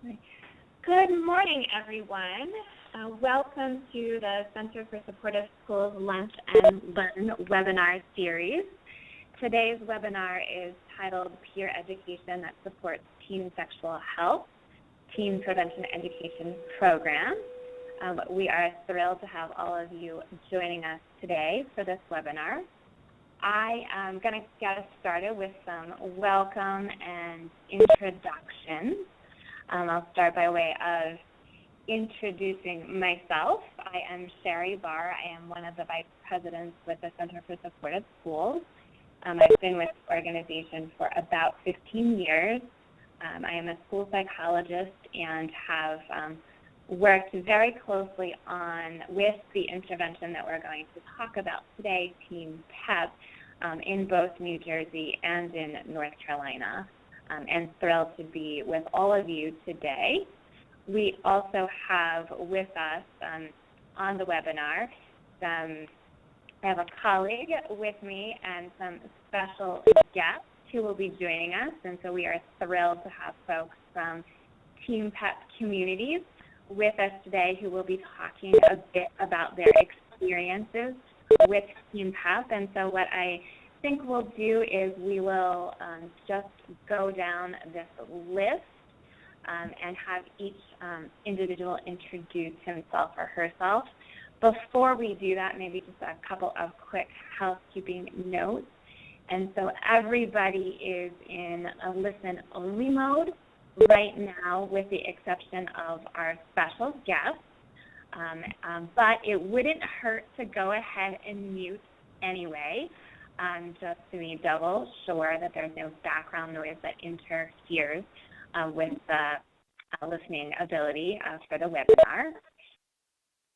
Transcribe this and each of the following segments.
Good morning, everyone. Welcome to the Center for Supportive Schools Lunch and Learn webinar series. Today's webinar is titled Peer Education that Supports Teen Sexual Health, Teen Prevention Education Program. We are thrilled to have all of you joining us today for this webinar. I am going to get us started with some welcome and introductions. I'll start by way of introducing myself. I am Sherry Barr. I am one of the vice presidents with the Center for Supportive Schools. I've been with the organization for about 15 years. I am a school psychologist and have worked very closely with the intervention that we're going to talk about today, Teen PEP, in both New Jersey and in North Carolina. And thrilled to be with all of you today. We also have with us on the webinar, I have a colleague with me and some special guests who will be joining us. And so we are thrilled to have folks from Teen PEP communities with us today who will be talking a bit about their experiences with Teen PEP. And so what I think we'll do is we will just go down this list and have each individual introduce himself or herself. Before we do that, maybe just a couple of quick housekeeping notes. And so everybody is in a listen-only mode right now with the exception of our special guests. But it wouldn't hurt to go ahead and mute anyway. Just to be double sure that there's no background noise that interferes with the listening ability for the webinar.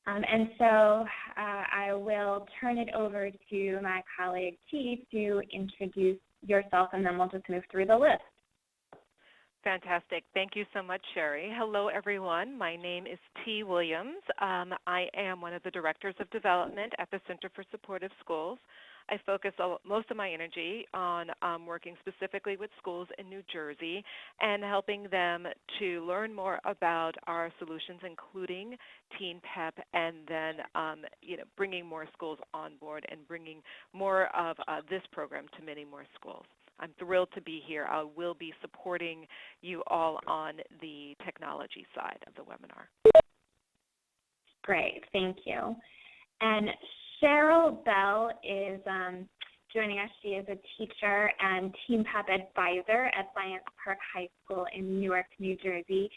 And so I will turn it over to my colleague T to introduce yourself, and then we'll just move through the list. Fantastic. Thank you so much, Sherry. Hello, everyone. My name is T. Williams. I am one of the Directors of Development at the Center for Supportive Schools. I focus most of my energy on working specifically with schools in New Jersey and helping them to learn more about our solutions, including Teen PEP, and then bringing more schools on board and bringing more of this program to many more schools. I'm thrilled to be here. I will be supporting you all on the technology side of the webinar. Great, thank you. And Cheryl Bell is joining us. She is a teacher and Teen PEP advisor at Science Park High School in Newark, New Jersey.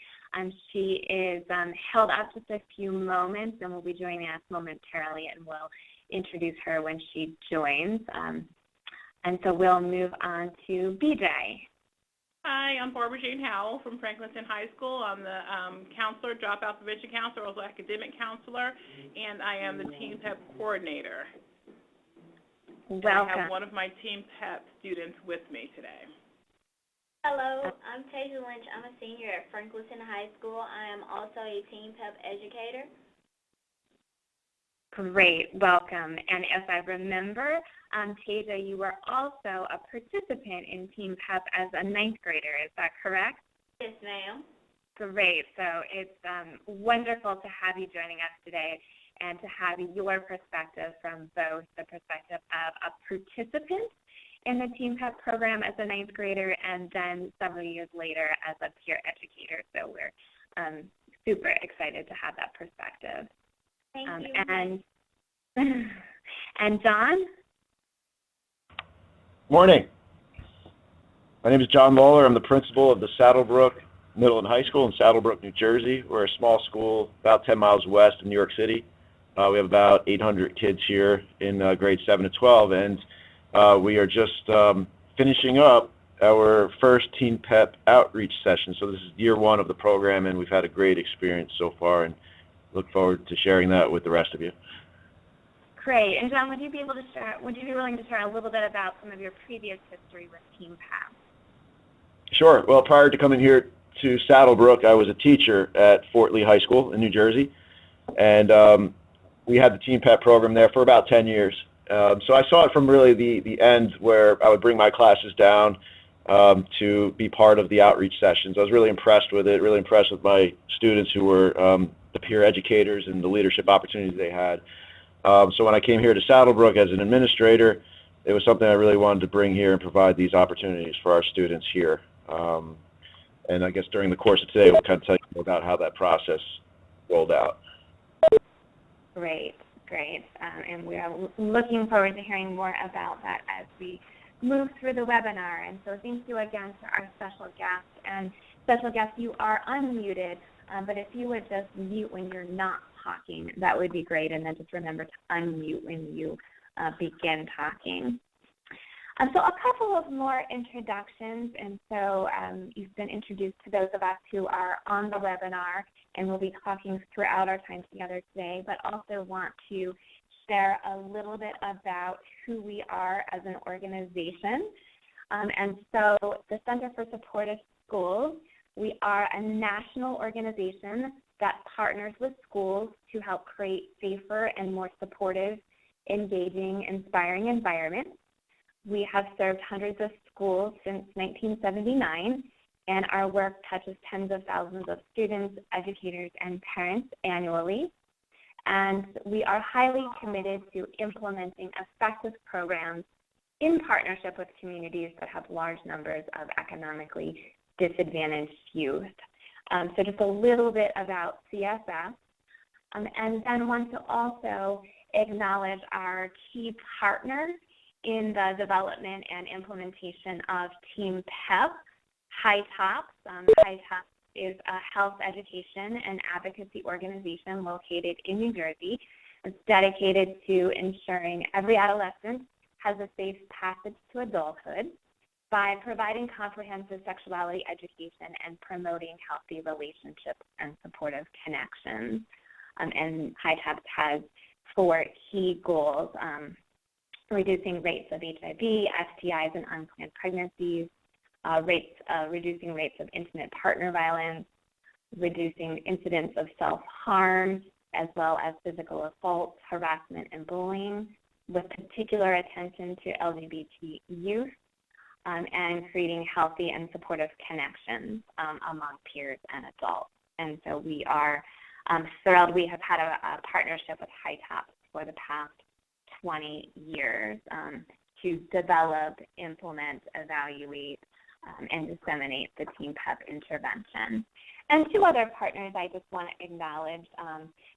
She is held up just a few moments and will be joining us momentarily, and we'll introduce her when she joins. And so we'll move on to BJ. Hi, I'm Barbara Jane Howell from Franklinton High School. I'm the counselor, dropout prevention counselor, also academic counselor, and I am the Teen PEP coordinator. Welcome. And I have one of my Teen PEP students with me today. Hello, I'm Tasia Lynch. I'm a senior at Franklinton High School. I am also a Teen PEP educator. Great, welcome. And as I remember, Tasia, you were also a participant in Teen PEP as a 9th grader, is that correct? Yes, ma'am. Great, so it's wonderful to have you joining us today and to have your perspective from both the perspective of a participant in the Teen PEP program as a 9th grader and then several years later as a peer educator. So we're super excited to have that perspective. Thank you. And John? Morning. My name is John Lawler. I'm the principal of the Saddlebrook Middle and High School in Saddlebrook, New Jersey. We're a small school about 10 miles west of New York City. We have about 800 kids here in grades 7 to 12, and we are just finishing up our first Teen PEP outreach session. So this is year 1 of the program, and we've had a great experience so far, and look forward to sharing that with the rest of you. Great. And John, would you be willing to share a little bit about some of your previous history with Teen PEP? Sure. Well, prior to coming here to Saddlebrook, I was a teacher at Fort Lee High School in New Jersey, and we had the Teen PEP program there for about 10 years. So I saw it from really the end where I would bring my classes down, to be part of the outreach sessions. I was really impressed with it, really impressed with my students who were the peer educators and the leadership opportunities they had. So when I came here to Saddlebrook as an administrator, it was something I really wanted to bring here and provide these opportunities for our students here. And I guess during the course of today, we'll kind of tell you more about how that process rolled out. Great, great. And we are looking forward to hearing more about that as we move through the webinar. And so thank you again to our special guest. And special guest, you are unmuted, but if you would just mute when you're not talking, that would be great. And then just remember to unmute when you begin talking. So a couple of more introductions, and so you've been introduced to those of us who are on the webinar, and we'll be talking throughout our time together today, but also want to share a little bit about who we are as an organization. And so the Center for Supportive Schools, we are a national organization that partners with schools to help create safer and more supportive, engaging, inspiring environments. We have served hundreds of schools since 1979, and our work touches tens of thousands of students, educators, and parents annually. And we are highly committed to implementing effective programs in partnership with communities that have large numbers of economically disadvantaged youth. So just a little bit about CSS, and then want to also acknowledge our key partners in the development and implementation of Team PEP, High Tops. High Tops is a health education and advocacy organization located in New Jersey. It's dedicated to ensuring every adolescent has a safe passage to adulthood by providing comprehensive sexuality education and promoting healthy relationships and supportive connections. And High Tops has 4 key goals: reducing rates of HIV, STIs, and unplanned pregnancies, reducing rates of intimate partner violence, reducing incidents of self-harm, as well as physical assault, harassment, and bullying, with particular attention to LGBT youth, and creating healthy and supportive connections among peers and adults. And so we are thrilled. We have had a partnership with High Tops for the past 20 years to develop, implement, evaluate, and disseminate the Team PEP intervention. And 2 other partners I just want to acknowledge.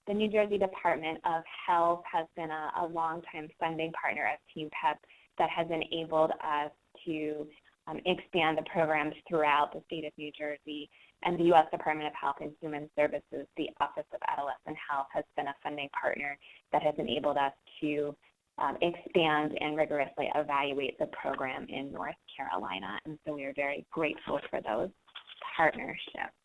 The New Jersey Department of Health has been a longtime funding partner of Team PEP that has enabled us to expand the programs throughout the state of New Jersey. And the U.S. Department of Health and Human Services, the Office of Adolescent Health, has been a funding partner that has enabled us to expand and rigorously evaluate the program in North Carolina. And so we are very grateful for those partnerships.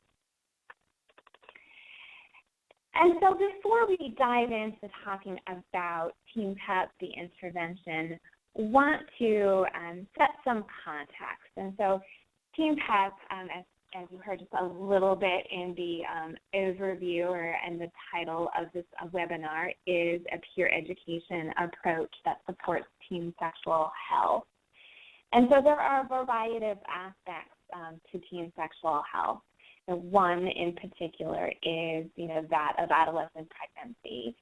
And so before we dive into talking about Team PEP, the intervention, want to set some context. And so Team PEP, as you heard just a little bit in the overview and the title of this webinar, is a peer education approach that supports teen sexual health. And so there are a variety of aspects to teen sexual health. And one in particular is, that of adolescent pregnancy.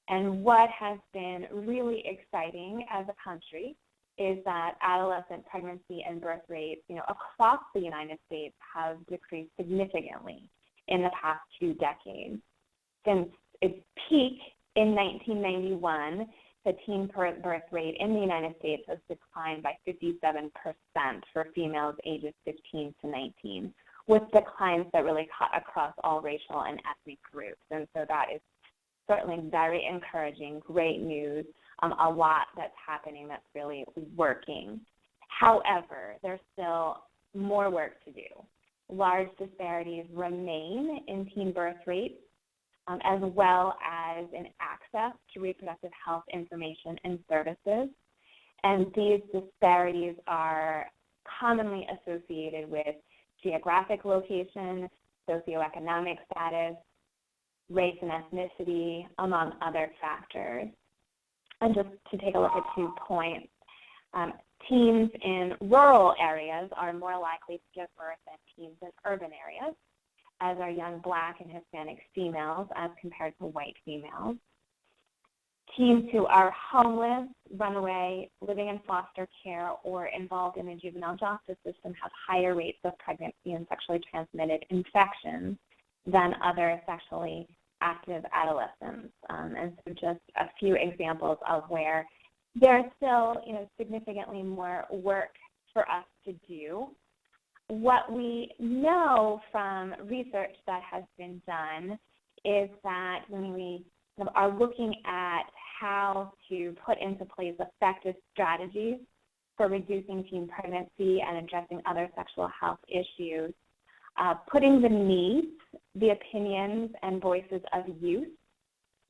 And what has been really exciting as a country is that adolescent pregnancy and birth rates, across the United States have decreased significantly in the past 2 decades. Since its peak in 1991, the teen birth rate in the United States has declined by 57% for females ages 15 to 19, with declines that really cut across all racial and ethnic groups. And so that is certainly very encouraging, great news, a lot that's happening that's really working. However, there's still more work to do. Large disparities remain in teen birth rates, as well as in access to reproductive health information and services. And these disparities are commonly associated with geographic location, socioeconomic status, race and ethnicity, among other factors. And just to take a look at 2 points, Teens in rural areas are more likely to give birth than teens in urban areas, as are young Black and Hispanic females as compared to white females. Teens who are homeless, runaway, living in foster care, or involved in the juvenile justice system have higher rates of pregnancy and sexually transmitted infections than other sexually active adolescents. And so just a few examples of where there's still, significantly more work for us to do. What we know from research that has been done is that when we are looking at how to put into place effective strategies for reducing teen pregnancy and addressing other sexual health issues, putting the needs, the opinions, and voices of youth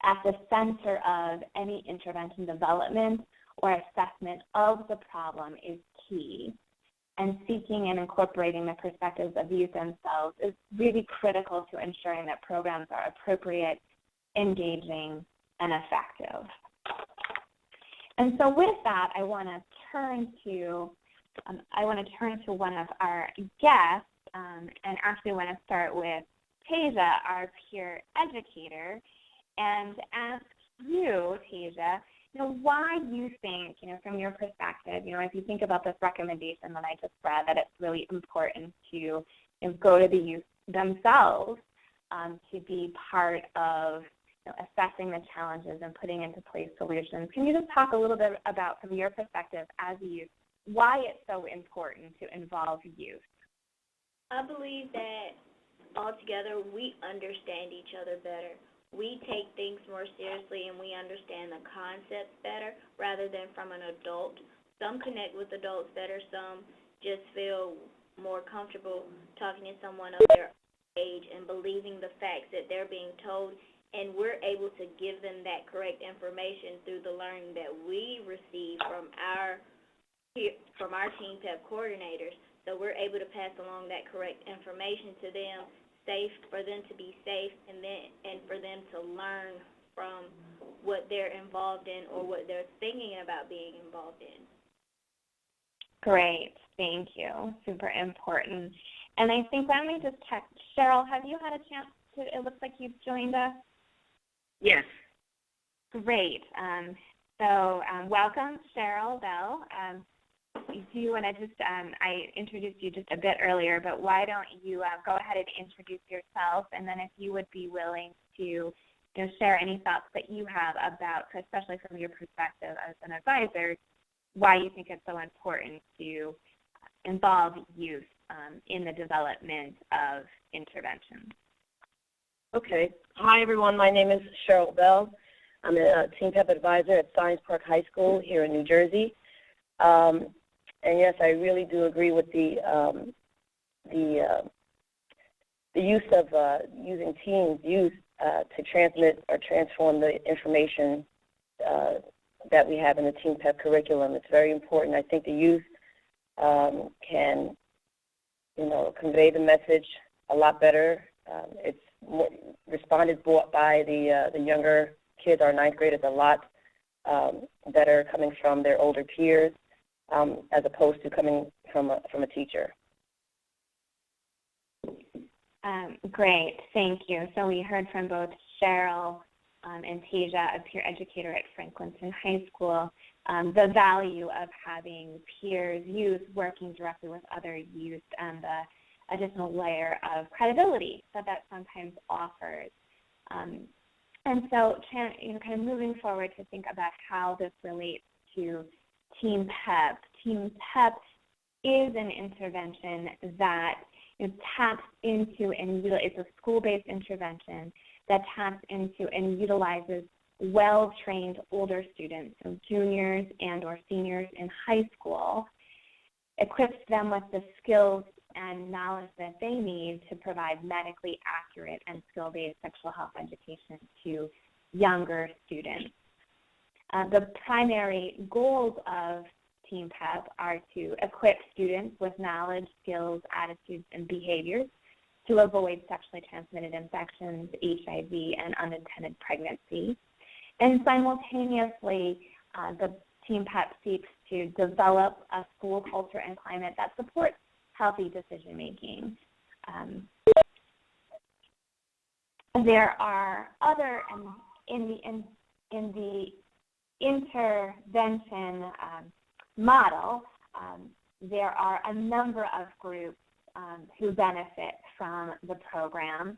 at the center of any intervention development or assessment of the problem is key. And seeking and incorporating the perspectives of youth themselves is really critical to ensuring that programs are appropriate, engaging, and effective. And so with that, I want to turn to one of our guests, and actually want to start with Tasia, our peer educator, and ask you, Tasia, why you think, from your perspective, if you think about this recommendation that I just read, that it's really important to go to the youth themselves to be part of assessing the challenges and putting into place solutions. Can you just talk a little bit about, from your perspective as a youth, why it's so important to involve youth? I believe that altogether we understand each other better. We take things more seriously and we understand the concepts better rather than from an adult. Some connect with adults better, some just feel more comfortable talking to someone of their age and believing the facts that they're being told, and we're able to give them that correct information through the learning that we receive from our Teen PEP coordinators. So we're able to pass along that correct information to them, safe for them to be safe, and for them to learn from what they're involved in or what they're thinking about being involved in. Great, thank you. Super important. And I think, why don't we just check, Cheryl, have you had a chance to, it looks like you've joined us? Yes. Great. So welcome, Cheryl Bell. Do you want to just, I introduced you just a bit earlier, but why don't you go ahead and introduce yourself, and then if you would be willing to share any thoughts that you have about, especially from your perspective as an advisor, why you think it's so important to involve youth in the development of interventions. Okay. Hi, everyone. My name is Cheryl Bell. I'm a Teen PEP advisor at Science Park High School here in New Jersey. And yes, I really do agree with the use of using youth to transmit or transform the information that we have in the Teen PEP curriculum. It's very important. I think the youth can, convey the message a lot better. It's more responded by the younger kids, our ninth graders, a lot better coming from their older peers as opposed to coming from a teacher. Great, thank you. So we heard from both Cheryl and Tasia, a peer educator at Franklinton High School, the value of having peers, youth, working directly with other youth, and the additional layer of credibility that sometimes offers. And so, kind of moving forward to think about how this relates to Teen PEP. Teen PEP is an intervention that taps into and it's a school-based intervention that taps into and utilizes well-trained older students, so juniors and or seniors in high school, equips them with the skills and knowledge that they need to provide medically accurate and skill-based sexual health education to younger students. The primary goals of Teen PEP are to equip students with knowledge, skills, attitudes, and behaviors to avoid sexually transmitted infections, HIV, and unintended pregnancy. And simultaneously, the Team PEP seeks to develop a school culture and climate that supports healthy decision-making. There are other, in the intervention model, there are a number of groups who benefit from the program.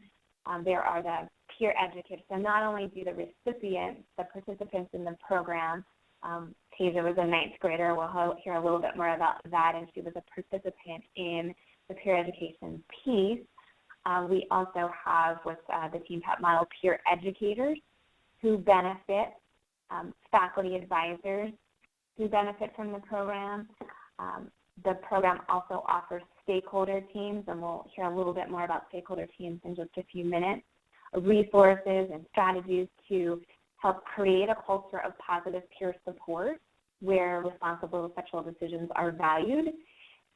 There are the peer educators. So not only do the recipients, the participants in the program, Tasia was a 9th grader. We'll hear a little bit more about that, and she was a participant in the peer education piece. We also have, with the Team PEP model, peer educators who benefit, faculty advisors who benefit from the program. The program also offers stakeholder teams, and we'll hear a little bit more about stakeholder teams in just a few minutes, resources and strategies to help create a culture of positive peer support where responsible sexual decisions are valued.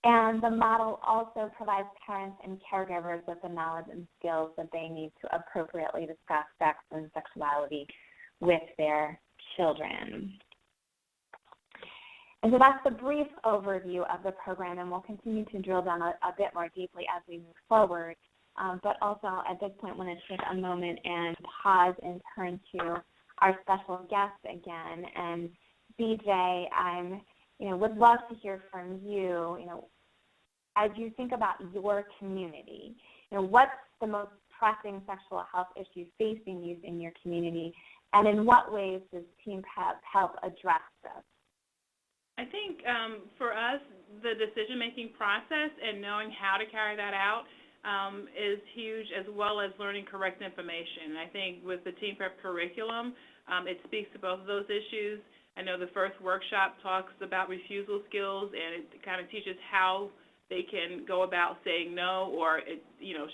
And the model also provides parents and caregivers with the knowledge and skills that they need to appropriately discuss sex and sexuality with their children. And so that's the brief overview of the program, and we'll continue to drill down a bit more deeply as we move forward. But also at this point, I want to take a moment and pause and turn to our special guest again. And BJ, would love to hear from you. As you think about your community, what's the most pressing sexual health issue facing youth in your community, and in what ways does Team PEP help address this? I think for us, the decision-making process and knowing how to carry that out is huge, as well as learning correct information. I think with the Team PEP curriculum, it speaks to both of those issues. I know the first workshop talks about refusal skills, and it kind of teaches how they can go about saying no, or it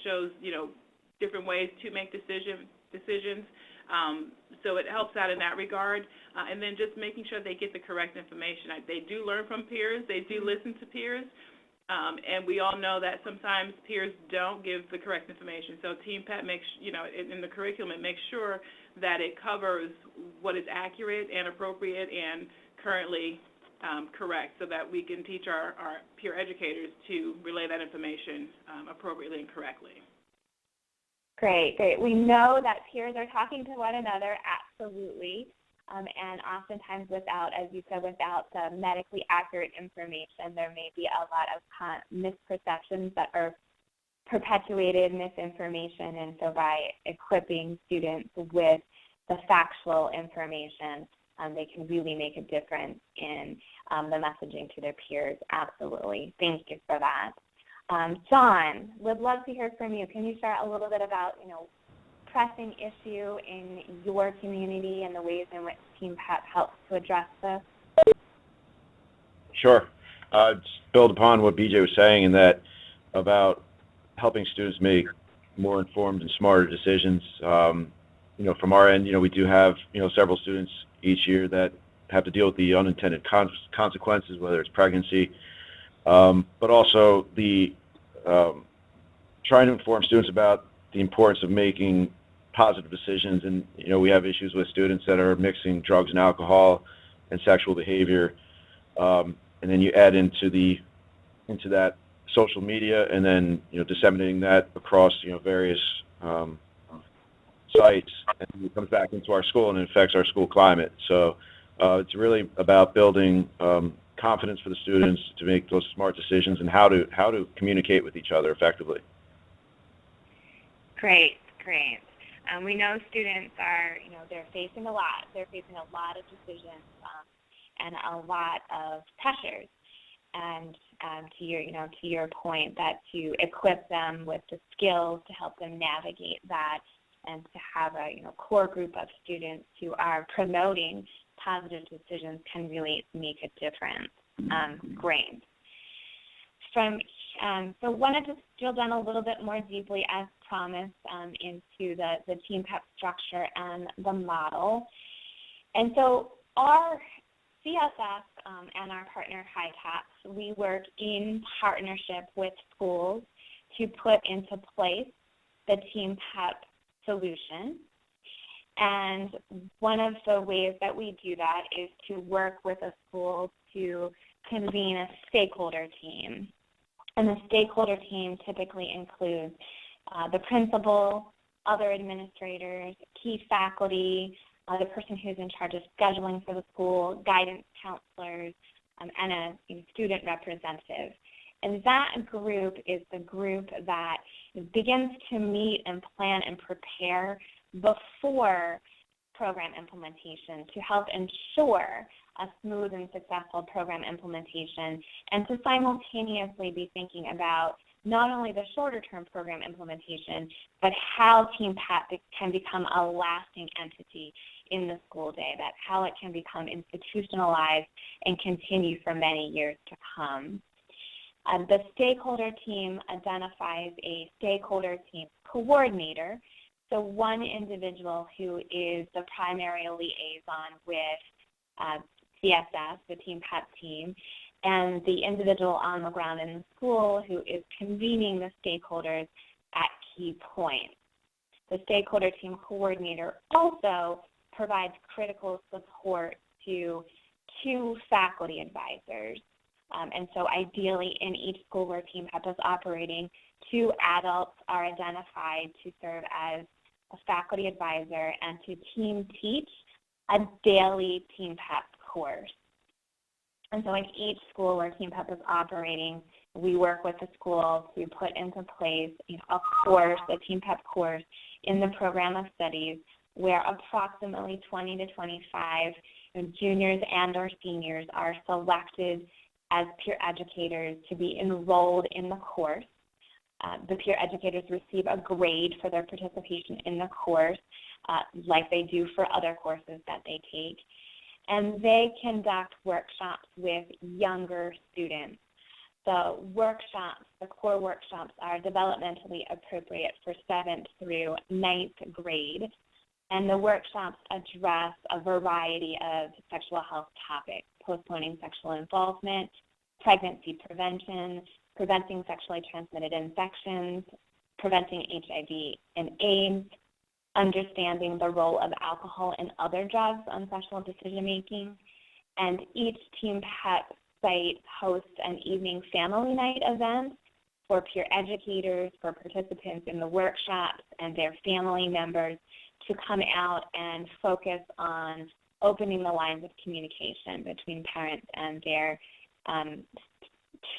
shows different ways to make decisions. So it helps out in that regard. And then just making sure they get the correct information. They do learn from peers. They do listen to peers. And we all know that sometimes peers don't give the correct information. So Team PEP makes, in the curriculum, it makes sure that it covers what is accurate and appropriate and currently correct, so that we can teach our peer educators to relay that information appropriately and correctly. Great. We know that peers are talking to one another, absolutely, and oftentimes without, as you said, without the medically accurate information, there may be a lot of misperceptions that are perpetuated misinformation, and so by equipping students with the factual information, they can really make a difference in the messaging to their peers. Absolutely. Thank you for that. John, would love to hear from you. Can you share a little bit about, pressing issue in your community and the ways in which Team PEP helps to address this? Sure. Just build upon what BJ was saying, and that about helping students make more informed and smarter decisions. From our end, we do have, several students each year that have to deal with the unintended consequences, whether it's pregnancy, but also the trying to inform students about the importance of making positive decisions. And, we have issues with students that are mixing drugs and alcohol and sexual behavior. And then you add into that social media, and then, disseminating that across, various sites, and it comes back into our school and it affects our school climate. So it's really about building confidence for the students to make those smart decisions, and how to communicate with each other effectively. Great. We know students are, they're facing a lot. They're facing a lot of decisions and a lot of pressures. And to your point, that to equip them with the skills to help them navigate that, and to have a core group of students who are promoting positive decisions can really make a difference. Great. So wanted to drill down a little bit more deeply, as promised, into the Team PEP structure and the model. And so our CSF and our partner HiTAPS, we work in partnership with schools to put into place the Team PEP solution. And one of the ways that we do that is to work with a school to convene a stakeholder team. And the stakeholder team typically includes the principal, other administrators, key faculty, the person who's in charge of scheduling for the school, guidance counselors, and a student representative. And that group is the group that begins to meet and plan and prepare before program implementation to help ensure a smooth and successful program implementation, and to simultaneously be thinking about not only the shorter-term program implementation, but how Team PEP can become a lasting entity in the school day, that how it can become institutionalized and continue for many years to come. The stakeholder team identifies a stakeholder team coordinator, so one individual who is the primary liaison with CSS, the Team PEP team, and the individual on the ground in the school who is convening the stakeholders at key points. The stakeholder team coordinator also provides critical support to 2 faculty advisors. And so ideally in each school where Team PEP is operating, 2 adults are identified to serve as a faculty advisor and to team teach a daily Team PEP course. And so in each school where Team PEP is operating, we work with the school to put into place a course, a Team PEP course in the program of studies where approximately 20 to 25 juniors and or seniors are selected as peer educators to be enrolled in the course. The peer educators receive a grade for their participation in the course, like they do for other courses that they take. And they conduct workshops with younger students. The workshops, the core workshops, are developmentally appropriate for 7th through 9th grade. And the workshops address a variety of sexual health topics: postponing sexual involvement, pregnancy prevention, preventing sexually transmitted infections, preventing HIV and AIDS, understanding the role of alcohol and other drugs on sexual decision-making. And each Team PEP site hosts an evening family night event for peer educators, for participants in the workshops, and their family members to come out and focus on opening the lines of communication between parents and their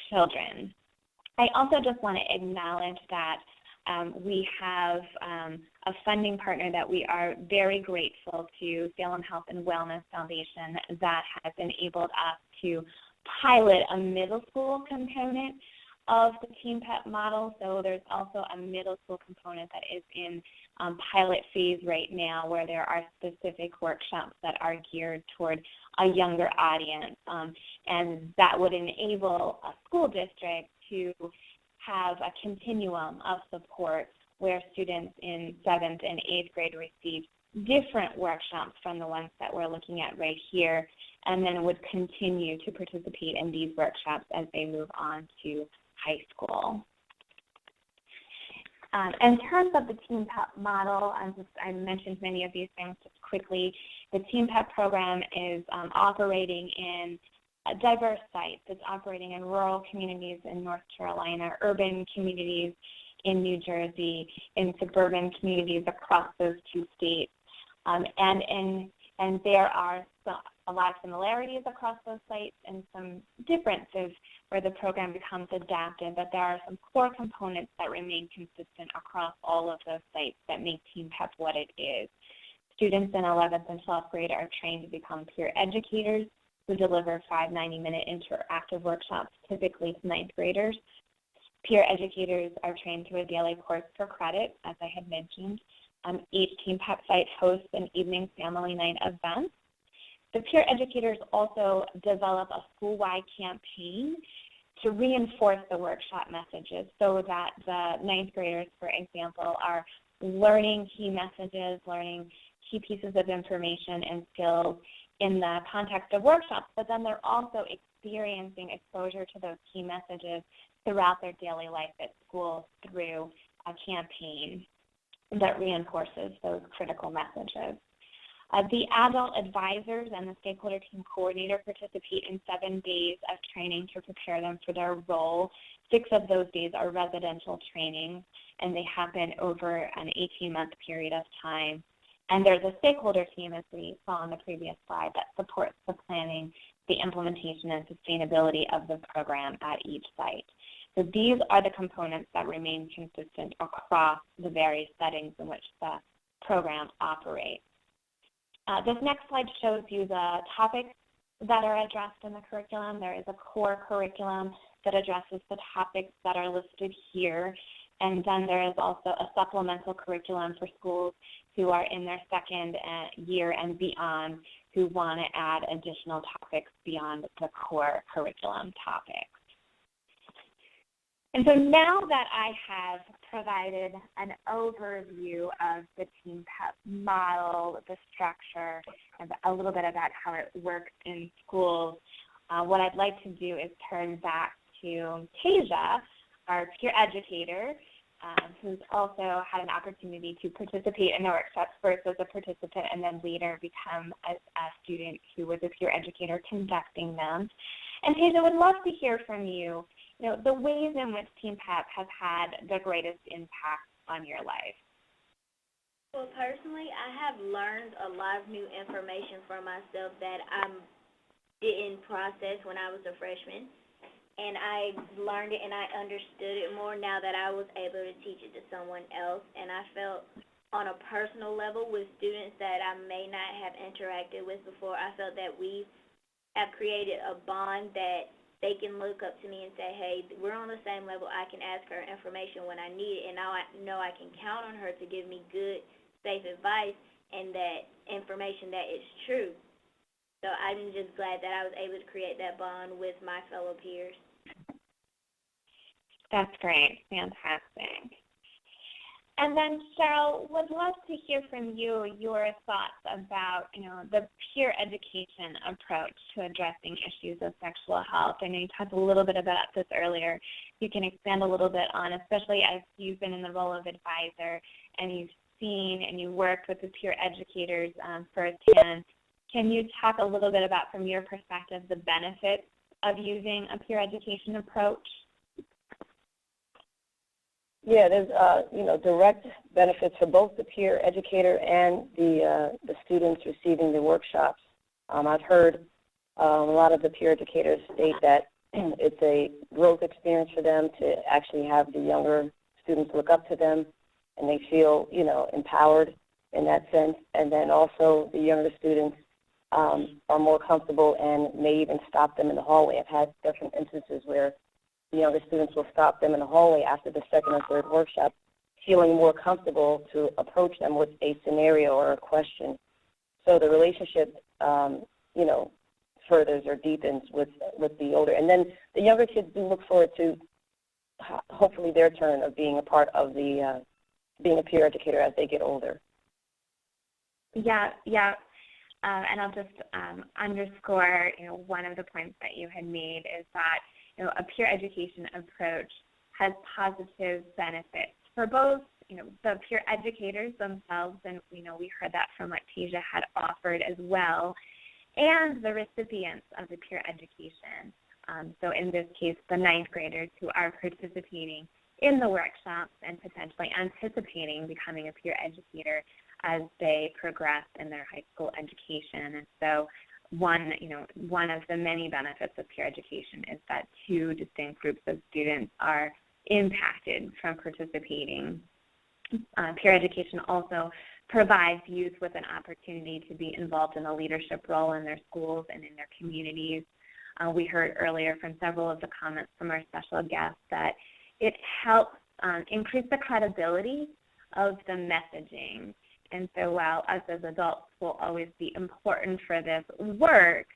children. I also just want to acknowledge that we have a funding partner that we are very grateful to, Salem Health and Wellness Foundation, that has enabled us to pilot a middle school component of the Team PEP model. So there's also a middle school component that is in pilot phase right now, where there are specific workshops that are geared toward a younger audience. And that would enable a school district to have a continuum of support where students in 7th and 8th grade receive different workshops from the ones that we're looking at right here, and then would continue to participate in these workshops as they move on to high school. In terms of the Team PEP model, I mentioned many of these things just quickly. The Team PEP program is operating in diverse sites. It's operating in rural communities in North Carolina, urban communities in New Jersey, in suburban communities across those 2 states. And there are a lot of similarities across those sites and some differences where the program becomes adapted, but there are some core components that remain consistent across all of those sites that make Team PEP what it is. Students in 11th and 12th grade are trained to become peer educators who deliver 5 90-minute interactive workshops, typically to 9th graders. Peer educators are trained through a daily course for credit, as I had mentioned. Each Team PEP site hosts an evening family night event. The peer educators also develop a school-wide campaign to reinforce the workshop messages so that the 9th graders, for example, are learning key messages, learning key pieces of information and skills in the context of workshops, but then they're also experiencing exposure to those key messages throughout their daily life at school through a campaign that reinforces those critical messages. The adult advisors and the stakeholder team coordinator participate in 7 days of training to prepare them for their role. 6 of those days are residential training, and they happen over an 18-month period of time. And there's a stakeholder team, as we saw on the previous slide, that supports the planning, the implementation, and sustainability of the program at each site. So these are the components that remain consistent across the various settings in which the program operates. This next slide shows you the topics that are addressed in the curriculum. There is a core curriculum that addresses the topics that are listed here. And then there is also a supplemental curriculum for schools who are in their second year and beyond who want to add additional topics beyond the core curriculum topics. And so now that I have provided an overview of the Team PEP model, the structure, and a little bit about how it works in schools, what I'd like to do is turn back to Tasia, our peer educator, who's also had an opportunity to participate in the workshops, first as a participant and then later become a student who was a peer educator conducting them. And Tasia, would love to hear from you, the ways in which Team PEP has had the greatest impact on your life. Well, personally, I have learned a lot of new information for myself that I didn't process when I was a freshman. And I learned it and I understood it more now that I was able to teach it to someone else. And I felt on a personal level with students that I may not have interacted with before, I felt that we have created a bond that they can look up to me and say, hey, we're on the same level. I can ask her information when I need it, and now I know I can count on her to give me good, safe advice and that information that is true. So I'm just glad that I was able to create that bond with my fellow peers. That's great. Fantastic. And then, Cheryl, would love to hear from you your thoughts about, the peer education approach to addressing issues of sexual health. I know you talked a little bit about this earlier. You can expand a little bit on, especially as you've been in the role of advisor and you've seen and you worked with the peer educators firsthand. Can you talk a little bit about, from your perspective, the benefits of using a peer education approach? Yeah, there's direct benefits for both the peer educator and the students receiving the workshops. I've heard a lot of the peer educators state that it's a growth experience for them to actually have the younger students look up to them, and they feel empowered in that sense. And then also the younger students are more comfortable and may even stop them in the hallway. I've had different instances where the younger students will stop them in the hallway after the second or third workshop, feeling more comfortable to approach them with a scenario or a question. So the relationship, furthers or deepens with the older. And then the younger kids do look forward to hopefully their turn of being a part of the being a peer educator as they get older. Yeah. And I'll just underscore, one of the points that you had made is that a peer education approach has positive benefits for both, the peer educators themselves, and we heard that from what Tasia had offered as well, and the recipients of the peer education. So in this case, the ninth graders who are participating in the workshops and potentially anticipating becoming a peer educator as they progress in their high school education. And so one of the many benefits of peer education is that 2 distinct groups of students are impacted from participating. Peer education also provides youth with an opportunity to be involved in a leadership role in their schools and in their communities. We heard earlier from several of the comments from our special guests that it helps increase the credibility of the messaging. And so while us as adults will always be important for this work,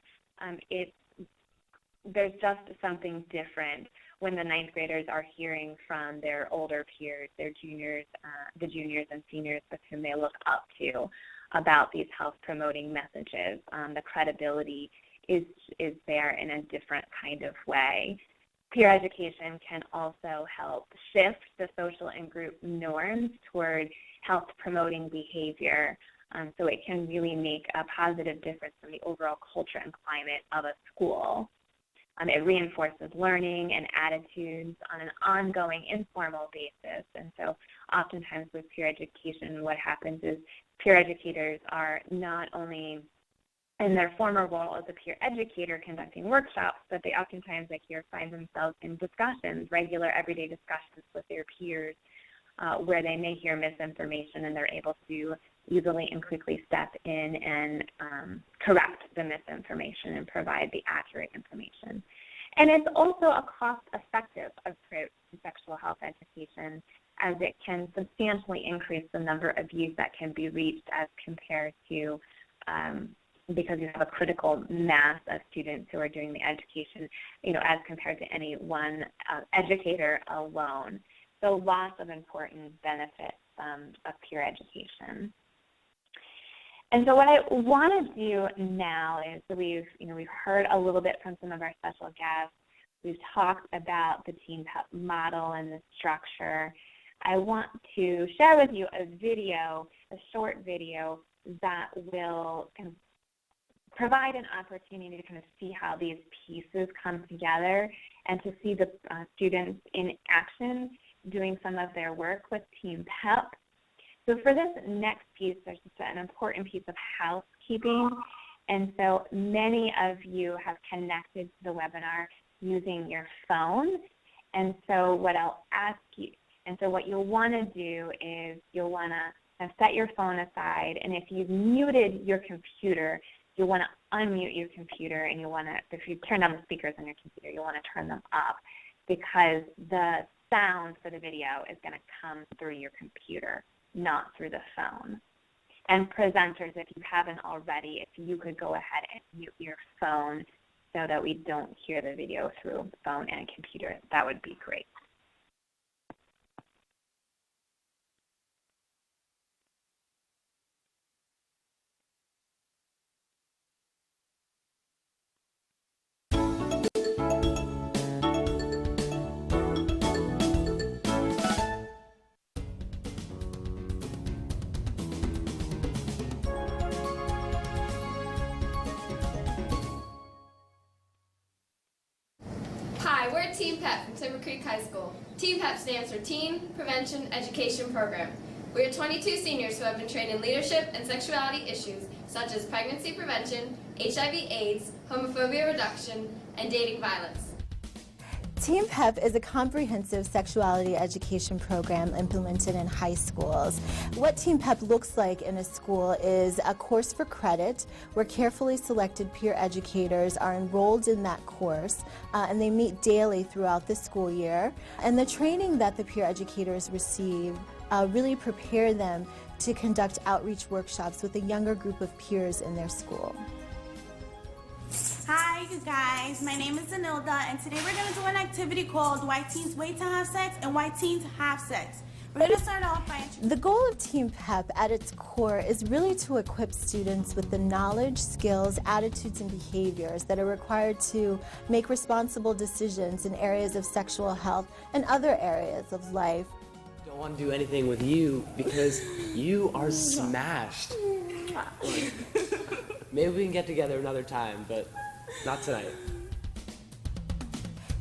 there's just something different when the ninth graders are hearing from their older peers, their juniors, the juniors and seniors with whom they look up to about these health-promoting messages. The credibility is there in a different kind of way. Peer education can also help shift the social and group norms toward health-promoting behavior. So it can really make a positive difference in the overall culture and climate of a school. It reinforces learning and attitudes on an ongoing, informal basis. And so oftentimes with peer education, what happens is peer educators are not only in their former role as a peer educator conducting workshops, but they oftentimes, I hear, find themselves in discussions, regular everyday discussions with their peers, where they may hear misinformation and they're able to easily and quickly step in and correct the misinformation and provide the accurate information. And it's also a cost-effective approach to sexual health education, as it can substantially increase the number of youth that can be reached as compared to, because you have a critical mass of students who are doing the education, as compared to any one educator alone. So lots of important benefits of peer education. And so what I want to do now is, we've heard a little bit from some of our special guests. We've talked about the Teen PEP model and the structure. I want to share with you a short video that will kind of provide an opportunity to kind of see how these pieces come together and to see the students in action doing some of their work with Teen PEP. So for this next piece, there's just an important piece of housekeeping. And so many of you have connected to the webinar using your phone. And so what you'll want to do is you'll want to set your phone aside. And if you've muted your computer, you'll want to unmute your computer, and if you turn on the speakers on your computer, you'll want to turn them up, because the sound for the video is going to come through your computer, not through the phone. And presenters, if you haven't already, if you could go ahead and mute your phone so that we don't hear the video through phone and computer, that would be great. Hi, we're Team PEP from Timber Creek High School. Team PEP stands for Teen Prevention Education Program. We are 22 seniors who have been trained in leadership and sexuality issues such as pregnancy prevention, HIV/AIDS, homophobia reduction, and dating violence. Teen PEP is a comprehensive sexuality education program implemented in high schools. What Teen PEP looks like in a school is a course for credit where carefully selected peer educators are enrolled in that course, and they meet daily throughout the school year. And the training that the peer educators receive really prepare them to conduct outreach workshops with a younger group of peers in their school. Hi, you guys. My name is Anilda, and today we're going to do an activity called Why Teens Wait to Have Sex and Why Teens Have Sex. We're going to start off by... The goal of Teen PEP at its core is really to equip students with the knowledge, skills, attitudes, and behaviors that are required to make responsible decisions in areas of sexual health and other areas of life. I don't want to do anything with you because you are smashed. Maybe we can get together another time, but not tonight.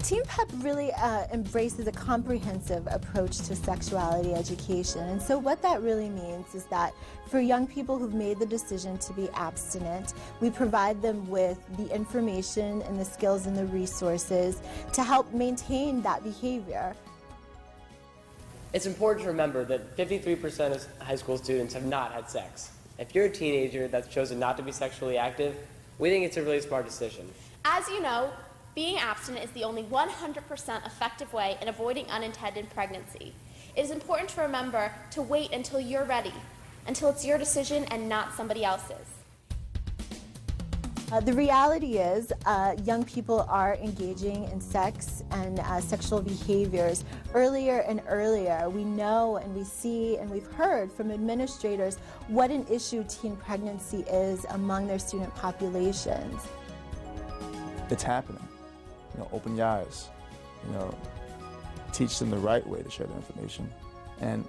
Teen PEP really embraces a comprehensive approach to sexuality education. And so what that really means is that for young people who've made the decision to be abstinent, we provide them with the information and the skills and the resources to help maintain that behavior. It's important to remember that 53% of high school students have not had sex. If you're a teenager that's chosen not to be sexually active, we think it's a really smart decision. As you know, being abstinent is the only 100% effective way in avoiding unintended pregnancy. It is important to remember to wait until you're ready, until it's your decision and not somebody else's. The reality is young people are engaging in sex and sexual behaviors earlier and earlier. We know and we see and we've heard from administrators what an issue teen pregnancy is among their student populations. It's happening. Open your eyes. Teach them the right way to share the information and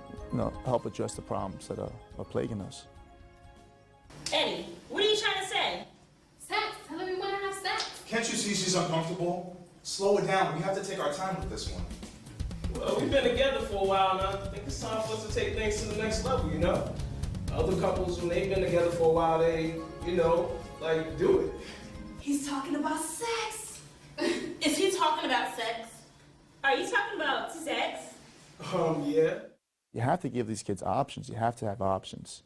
help address the problems that are plaguing us. Can't you see she's uncomfortable? Slow it down. We have to take our time with this one. Well, we've been together for a while now. I think it's time for us to take things to the next level, you know? Other couples, when they've been together for a while, they, you know, like, do it. He's talking about sex. Is he talking about sex? Are you talking about sex? Yeah. You have to give these kids options. You have to have options.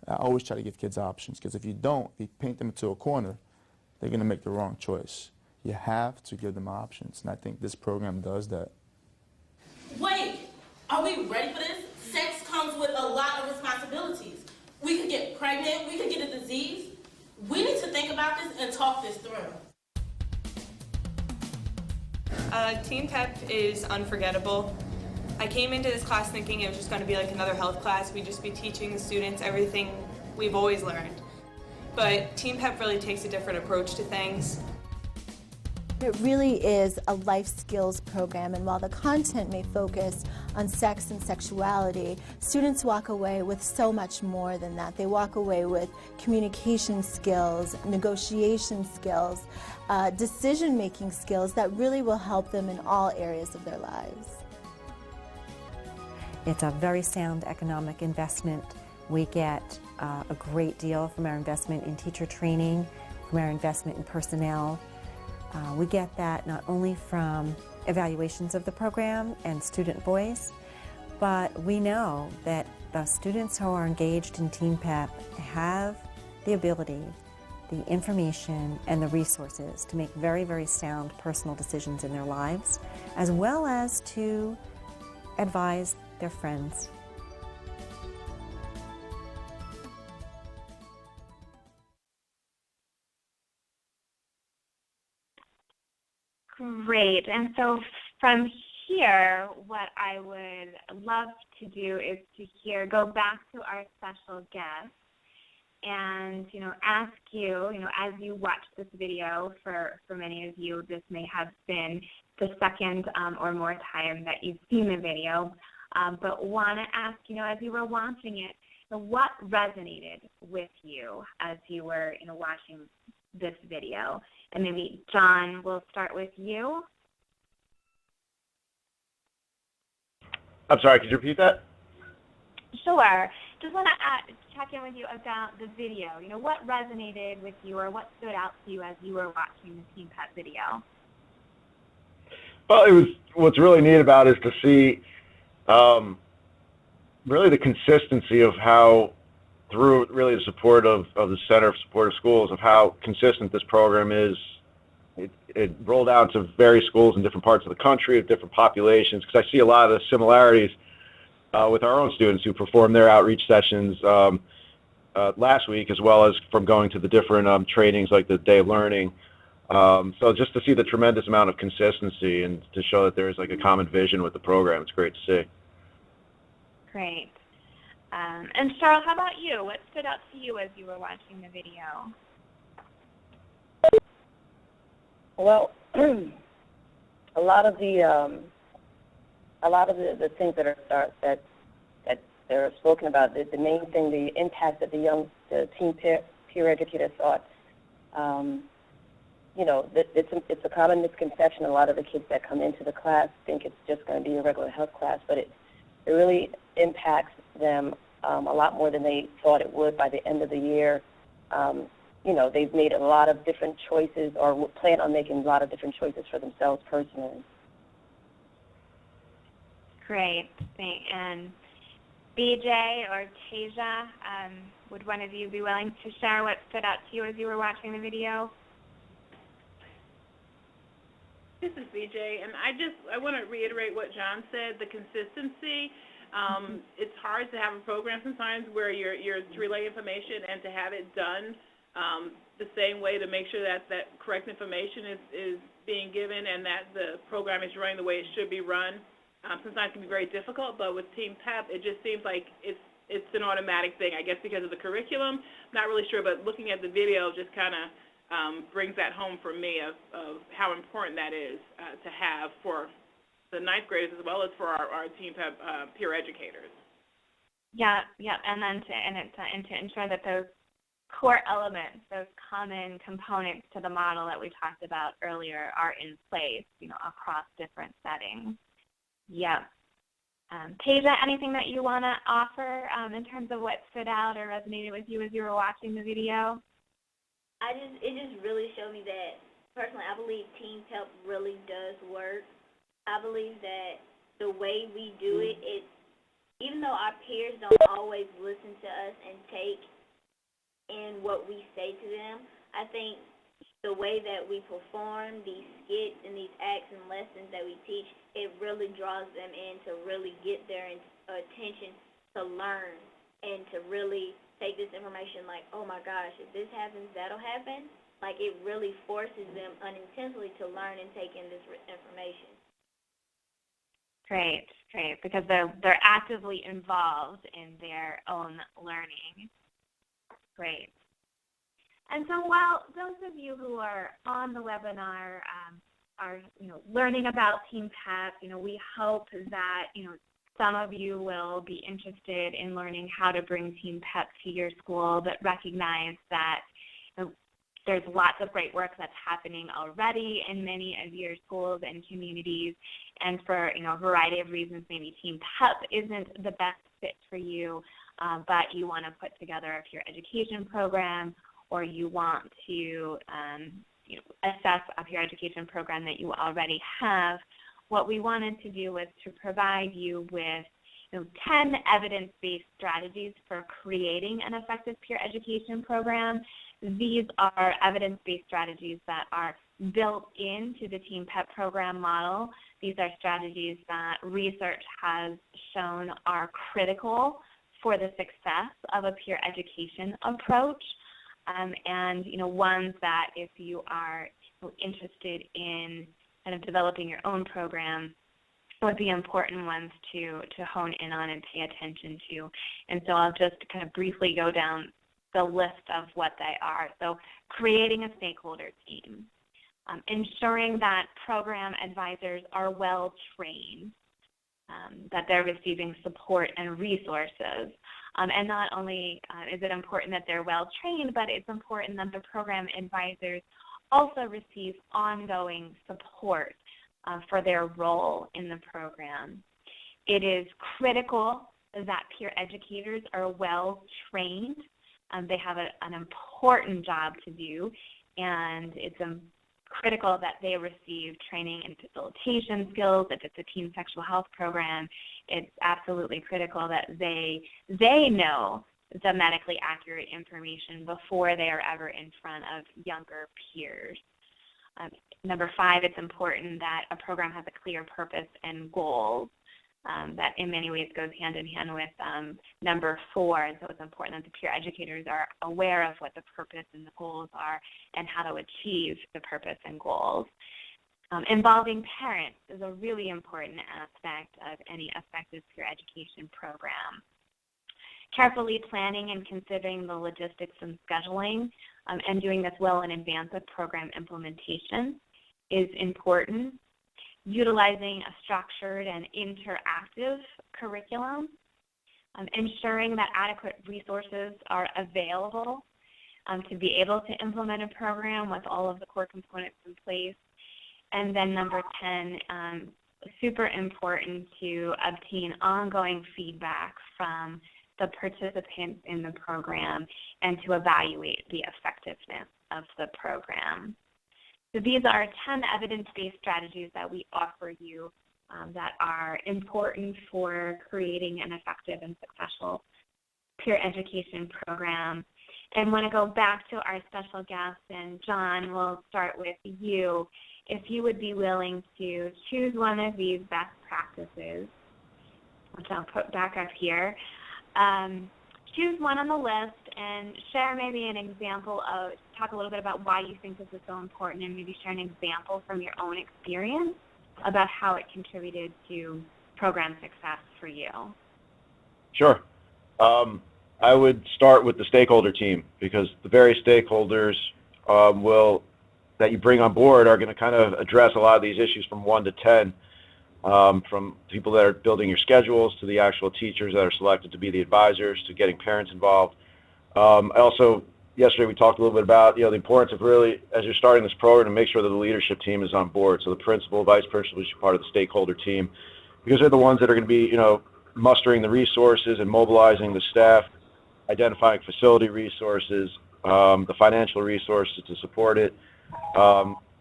I always try to give kids options, because if you don't, if you paint them into a corner, they're going to make the wrong choice. You have to give them options, and I think this program does that. Wait, are we ready for this? Sex comes with a lot of responsibilities. We could get pregnant, we could get a disease. We need to think about this and talk this through. Team PEP is unforgettable. I came into this class thinking it was just going to be like another health class. We'd just be teaching the students everything we've always learned. But Team PEP really takes a different approach to things. It really is a life skills program, and while the content may focus on sex and sexuality, students walk away with so much more than that. They walk away with communication skills, negotiation skills, decision-making skills that really will help them in all areas of their lives. It's a very sound economic investment. We get a great deal from our investment in teacher training, from our investment in personnel. We get that not only from evaluations of the program and student voice, but we know that the students who are engaged in Team PEP have the ability, the information, and the resources to make very, very sound personal decisions in their lives, as well as to advise their friends. Great. And so from here, what I would love to do is to go back to our special guest and, ask you, as you watch this video, for many of you, this may have been the second or more time that you've seen the video, but want to ask, as you were watching it, what resonated with you as you were, watching this video? And maybe, John, we'll start with you. I'm sorry, could you repeat that? Sure. Just want to check in with you about the video. What resonated with you, or what stood out to you as you were watching the Team PEP video? Well, what's really neat about it is to see really the consistency of how, through really the support of the Center for Supportive Schools, of how consistent this program is. It rolled out to various schools in different parts of the country, of different populations, because I see a lot of the similarities with our own students who performed their outreach sessions last week, as well as from going to the different trainings like the Day of Learning. So just to see the tremendous amount of consistency and to show that there is like a common vision with the program, it's great to see. Great. And Cheryl, how about you? What stood out to you as you were watching the video? Well, a lot of the things that are spoken about, the main thing, the impact that the teen peer educator thought, it's a common misconception. A lot of the kids that come into the class think it's just going to be a regular health class, but it really impacts them a lot more than they thought it would by the end of the year. They've made a lot of different choices, or plan on making a lot of different choices for themselves personally. Great. And BJ or Tasia, would one of you be willing to share what stood out to you as you were watching the video? This is BJ, and I want to reiterate what John said, the consistency. It's hard to have a program sometimes where you're to relay information and to have it done the same way, to make sure that correct information is being given and that the program is running the way it should be run. Sometimes it can be very difficult, but with Team PEP, it just seems like it's an automatic thing, I guess because of the curriculum. I'm not really sure, but looking at the video just kind of brings that home for me of how important that is to have for the ninth graders as well as for our Team PEP peer educators. Yeah, and then to ensure that those core elements, those common components to the model that we talked about earlier are in place, across different settings. Yep. Tasia, anything that you want to offer in terms of what stood out or resonated with you as you were watching the video? It just really showed me that, personally, I believe Team PEP really does work. I believe that the way we do it, even though our peers don't always listen to us and take in what we say to them, I think the way that we perform these skits and these acts and lessons that we teach, it really draws them in to really get their attention to learn and to really take this information like, oh my gosh, if this happens, that'll happen. Like, it really forces them unintentionally to learn and take in this information. Great, because they're actively involved in their own learning. Great. And so while those of you who are on the webinar are learning about Team PEP, we hope that some of you will be interested in learning how to bring Team PEP to your school, but recognize that there's lots of great work that's happening already in many of your schools and communities, and for a variety of reasons, maybe Team PEP isn't the best fit for you, but you want to put together a peer education program, or you want to assess a peer education program that you already have. What we wanted to do was to provide you with 10 evidence-based strategies for creating an effective peer education program. These are evidence-based strategies that are built into the Team PEP program model. These are strategies that research has shown are critical for the success of a peer education approach, and ones that if you are interested in kind of developing your own program would be important ones to hone in on and pay attention to. And so I'll just kind of briefly go down the list of what they are. So creating a stakeholder team, ensuring that program advisors are well trained, that they're receiving support and resources. And not only is it important that they're well trained, but it's important that the program advisors also receive ongoing support for their role in the program. It is critical that peer educators are well trained. They have an important job to do, and it's critical that they receive training in facilitation skills. If it's a teen sexual health program, it's absolutely critical that they know the medically accurate information before they are ever in front of younger peers. Number 5, it's important that a program has a clear purpose and goals. That in many ways goes hand in hand with number 4, and so it's important that the peer educators are aware of what the purpose and the goals are and how to achieve the purpose and goals. Involving parents is a really important aspect of any effective peer education program. Carefully planning and considering the logistics and scheduling and doing this well in advance of program implementation is important. Utilizing a structured and interactive curriculum, ensuring that adequate resources are available to be able to implement a program with all of the core components in place. And then number 10, super important to obtain ongoing feedback from the participants in the program and to evaluate the effectiveness of the program. So these are 10 evidence-based strategies that we offer you that are important for creating an effective and successful peer education program. And want to go back to our special guest, and John, we'll start with you. If you would be willing to choose one of these best practices, which I'll put back up here, choose one on the list and share maybe an example of, talk a little bit about why you think this is so important, and maybe share an example from your own experience about how it contributed to program success for you. Sure. I would start with the stakeholder team, because the various stakeholders that you bring on board are going to kind of address a lot of these issues from 1 to 10, from people that are building your schedules to the actual teachers that are selected to be the advisors to getting parents involved. I also yesterday we talked a little bit about, the importance of really, as you're starting this program, to make sure that the leadership team is on board. So the principal, vice principal should be part of the stakeholder team, because they're the ones that are going to be, mustering the resources and mobilizing the staff, identifying facility resources, the financial resources to support it.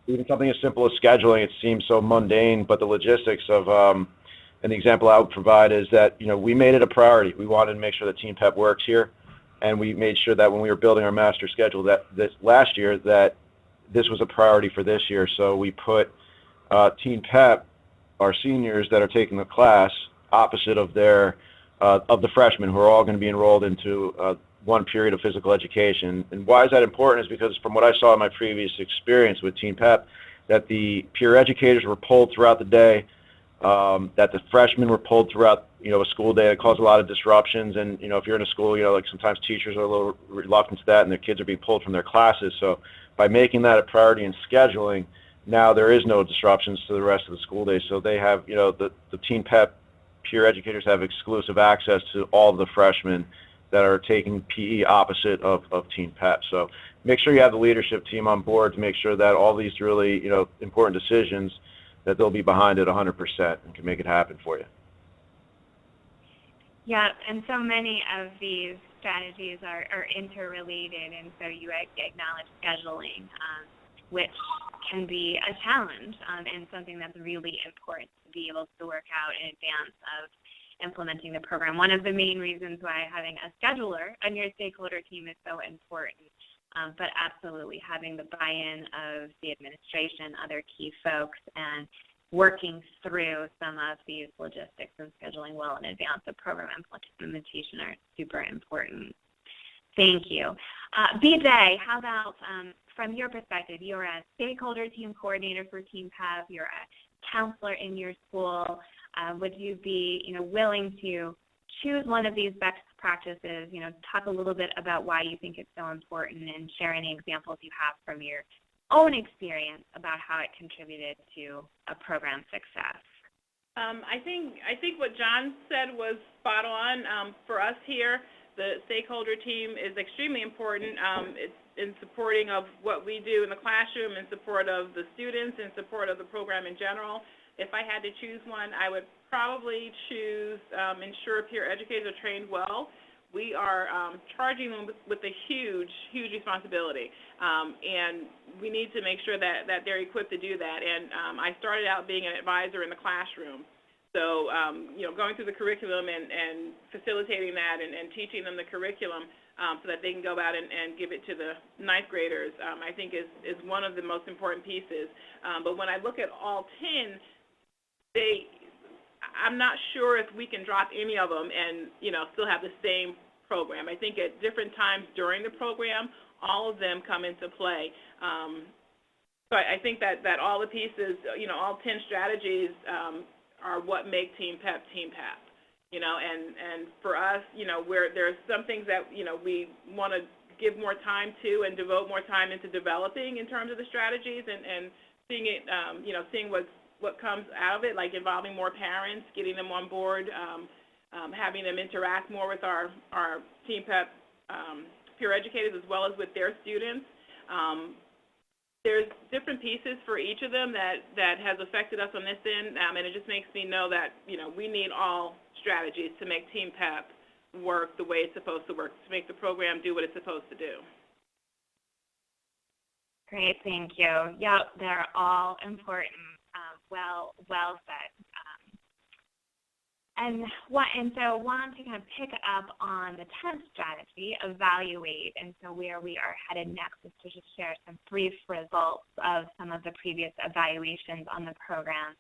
Even something as simple as scheduling, it seems so mundane, but the logistics of, and the example I would provide is that, we made it a priority. We wanted to make sure that Team PEP works here, and we made sure that when we were building our master schedule that this last year, that this was a priority for this year. So we put Team PEP, our seniors that are taking the class, opposite of their of the freshmen who are all going to be enrolled into one period of physical education. And why is that important is because from what I saw in my previous experience with Team PEP, that the peer educators were pulled throughout the day, that the freshmen were pulled throughout, a school day. It caused a lot of disruptions. And, if you're in a school, like sometimes teachers are a little reluctant to that and their kids are being pulled from their classes. So by making that a priority in scheduling, now there is no disruptions to the rest of the school day. So they have, the Team PEP peer educators have exclusive access to all of the freshmen that are taking PE opposite of Team PEP. So make sure you have the leadership team on board to make sure that all these really, important decisions, that they'll be behind it 100% and can make it happen for you. Yeah, and so many of these strategies are interrelated, and so you acknowledge scheduling, which can be a challenge and something that's really important to be able to work out in advance of implementing the program. One of the main reasons why having a scheduler on your stakeholder team is so important, but absolutely having the buy-in of the administration, other key folks, and working through some of these logistics and scheduling well in advance of program implementation are super important. Thank you. BJ, how about from your perspective, you're a stakeholder team coordinator for Team PEP, you're a counselor in your school. Would you be willing to choose one of these best practices, talk a little bit about why you think it's so important and share any examples you have from your own experience about how it contributed to a program's success? I think what John said was spot on. For us here, the stakeholder team is extremely important. It's in supporting of what we do in the classroom, in support of the students, in support of the program in general. If I had to choose one, I would probably choose ensure peer educators are trained well. We are charging them with a huge, huge responsibility, and we need to make sure that they're equipped to do that. And I started out being an advisor in the classroom. So, going through the curriculum and facilitating that and teaching them the curriculum so that they can go out and give it to the ninth graders, I think is one of the most important pieces. But when I look at all 10, I'm not sure if we can drop any of them and, still have the same program. I think at different times during the program, all of them come into play. So I think that all the pieces, all 10 strategies are what make Team PEP Team PEP. And for us, where there's some things that, we want to give more time to and devote more time into developing in terms of the strategies and seeing it, seeing what comes out of it, like involving more parents, getting them on board, having them interact more with our Team PEP peer educators as well as with their students. There's different pieces for each of them that has affected us on this end, and it just makes me know that, we need all strategies to make Team PEP work the way it's supposed to work, to make the program do what it's supposed to do. Great, thank you. Yep, they're all important. Well said. And so wanted to kind of pick up on the 10th strategy, evaluate, and so where we are headed next is to just share some brief results of some of the previous evaluations on the program.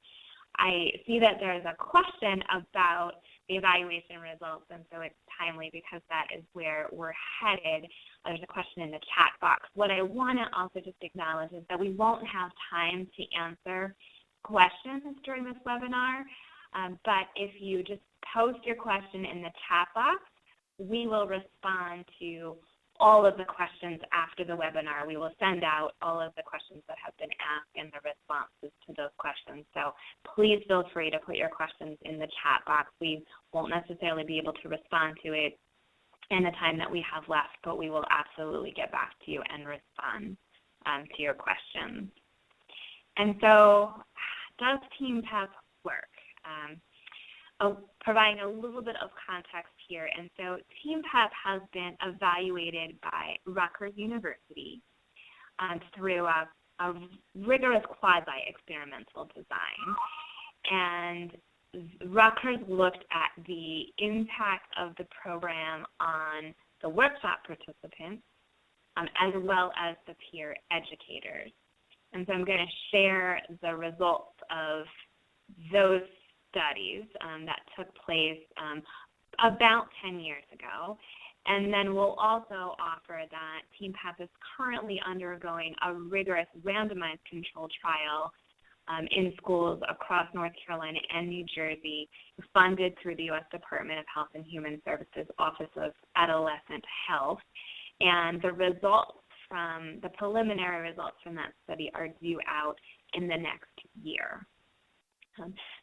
I see that there's a question about the evaluation results, and so it's timely because that is where we're headed. There's a question in the chat box. What I want to also just acknowledge is that we won't have time to answer questions during this webinar. But if you just post your question in the chat box, we will respond to all of the questions after the webinar. We will send out all of the questions that have been asked and the responses to those questions. So please feel free to put your questions in the chat box. We won't necessarily be able to respond to it in the time that we have left, but we will absolutely get back to you and respond to your questions. And so, does Team PEP work? Providing a little bit of context here, and so Team PEP has been evaluated by Rutgers University through a rigorous quasi-experimental design. And Rutgers looked at the impact of the program on the workshop participants as well as the peer educators. And so I'm going to share the results of those studies that took place about 10 years ago. And then we'll also offer that Team PEP is currently undergoing a rigorous randomized control trial in schools across North Carolina and New Jersey, funded through the U.S. Department of Health and Human Services Office of Adolescent Health. And the preliminary results from that study are due out in the next year.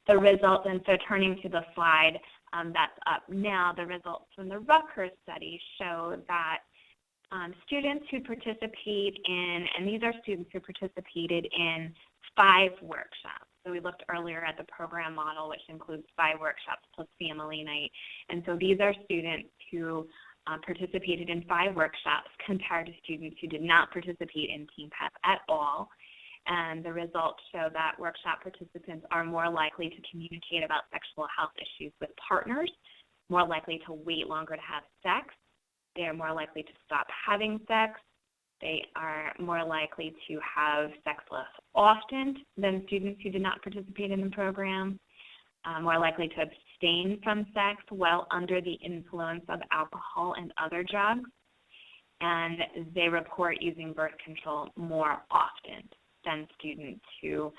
The results, and so turning to the slide that's up now, the results from the Rutgers study show that students who participate in, and these are students who participated in 5 workshops. So we looked earlier at the program model, which includes 5 workshops plus family night. And so these are students who participated in 5 workshops compared to students who did not participate in Team PEP at all. And the results show that workshop participants are more likely to communicate about sexual health issues with partners, more likely to wait longer to have sex. They are more likely to stop having sex. They are more likely to have sex less often than students who did not participate in the program, more likely to abstain from sex while under the influence of alcohol and other drugs, and they report using birth control more often than students who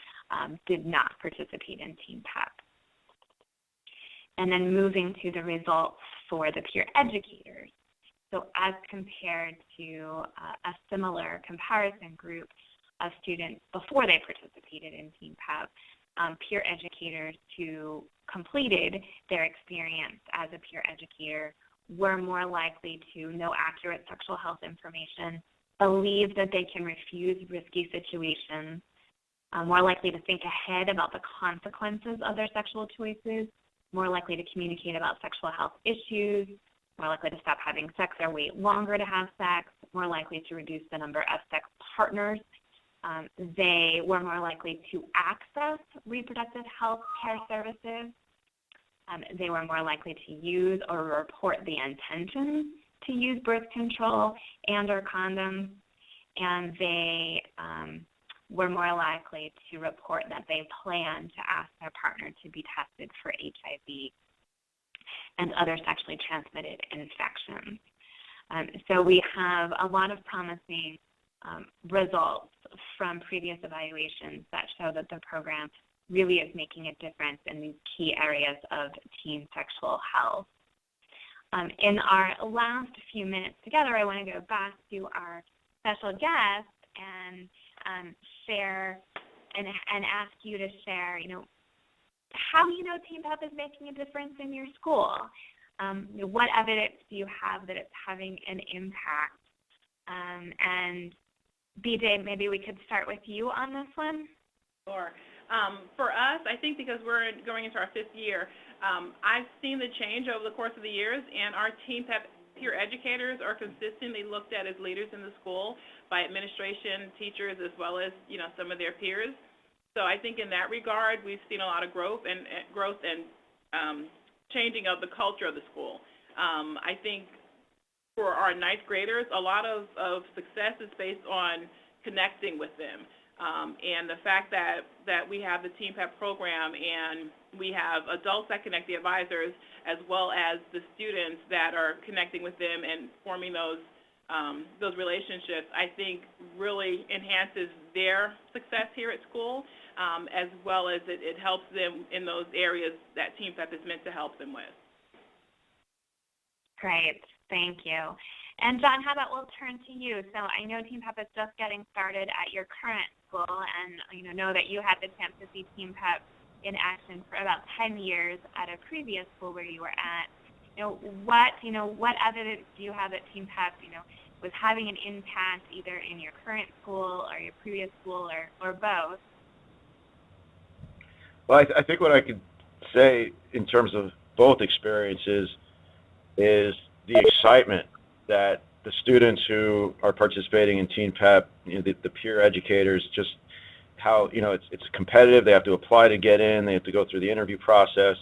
did not participate in Team PEP. And then moving to the results for the peer educators. So as compared to a similar comparison group of students before they participated in Team PEP, peer educators who completed their experience as a peer educator were more likely to know accurate sexual health information, believe that they can refuse risky situations, more likely to think ahead about the consequences of their sexual choices, more likely to communicate about sexual health issues, more likely to stop having sex or wait longer to have sex, more likely to reduce the number of sex partners. They were more likely to access reproductive health care services. They were more likely to use or report the intention to use birth control and or condoms, and they were more likely to report that they plan to ask their partner to be tested for HIV and other sexually transmitted infections. So we have a lot of promising results from previous evaluations that show that the program really is making a difference in these key areas of teen sexual health. In our last few minutes together, I want to go back to our special guest and share and ask you to share, how Team PEP is making a difference in your school. What evidence do you have that it's having an impact? And BJ, maybe we could start with you on this one. Sure. For us, I think because we're going into our 5th year, I've seen the change over the course of the years, and our Team PEP peer educators are consistently looked at as leaders in the school by administration, teachers, as well as some of their peers. So I think in that regard, we've seen a lot of growth and changing of the culture of the school. I think for our 9th graders, a lot of success is based on connecting with them. And the fact that we have the Team PEP program and we have adults that connect the advisors as well as the students that are connecting with them and forming those relationships, I think really enhances their success here at school, as well as it helps them in those areas that Team PEP is meant to help them with. Great, thank you. And John, how about we'll turn to you? So I know Team PEP is just getting started at your current school, and know that you had the chance to see Team PEP in action for about 10 years at a previous school where you were at. what evidence do you have that Team PEP, was having an impact either in your current school or your previous school or both? Well, I think what I could say in terms of both experiences is the excitement that the students who are participating in Teen PEP, the peer educators, just how, it's competitive. They have to apply to get in. They have to go through the interview process.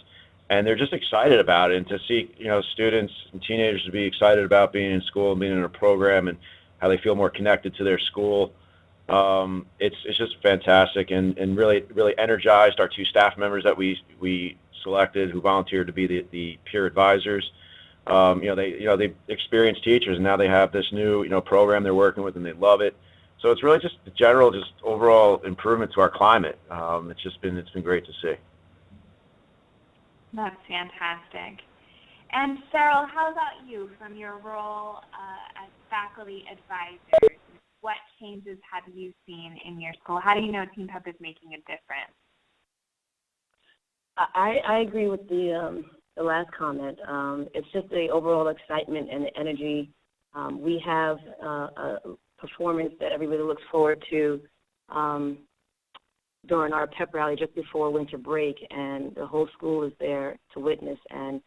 And they're just excited about it. And to see, students and teenagers to be excited about being in school and being in a program and how they feel more connected to their school, it's just fantastic and really energized our 2 staff members that we selected who volunteered to be the peer advisors. They experienced teachers, and now they have this new program they're working with, and they love it. So it's really just the general, just overall improvement to our climate. It's been great to see. That's fantastic. And Cheryl, how about you from your role as faculty advisor? What changes have you seen in your school? How do you know Teen PEP is making a difference? I agree with the last comment. It's just the overall excitement and the energy. We have a performance that everybody looks forward to during our pep rally just before winter break, and the whole school is there to witness. And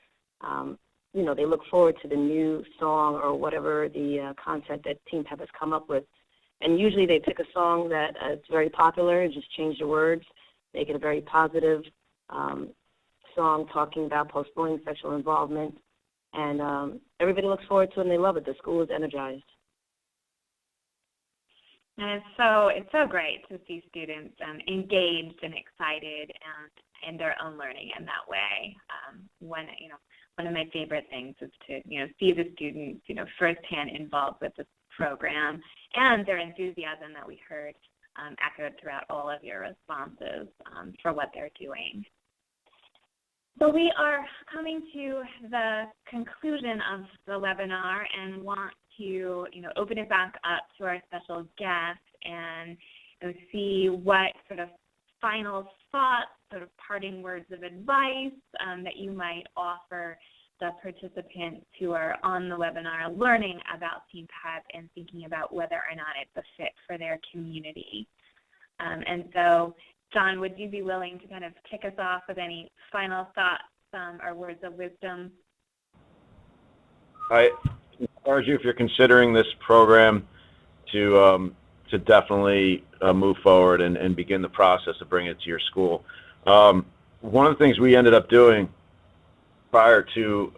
they look forward to the new song or whatever the content that Teen PEP has come up with. And usually they pick a song that is very popular and just change the words, make it a very positive song talking about postponing sexual involvement. And everybody looks forward to it and they love it. The school is energized. And it's so great to see students engaged and excited and in their own learning in that way. One of my favorite things is to see the students firsthand involved with the program and their enthusiasm that we heard echoed throughout all of your responses for what they're doing. So we are coming to the conclusion of the webinar and want to open it back up to our special guest and see what sort of final thoughts, sort of parting words of advice that you might offer the participants who are on the webinar learning about Teen PEP and thinking about whether or not it's a fit for their community. And so, John, would you be willing to kind of kick us off with any final thoughts or words of wisdom? I encourage you, if you're considering this program, to definitely move forward and begin the process of bringing it to your school. One of the things we ended up doing prior to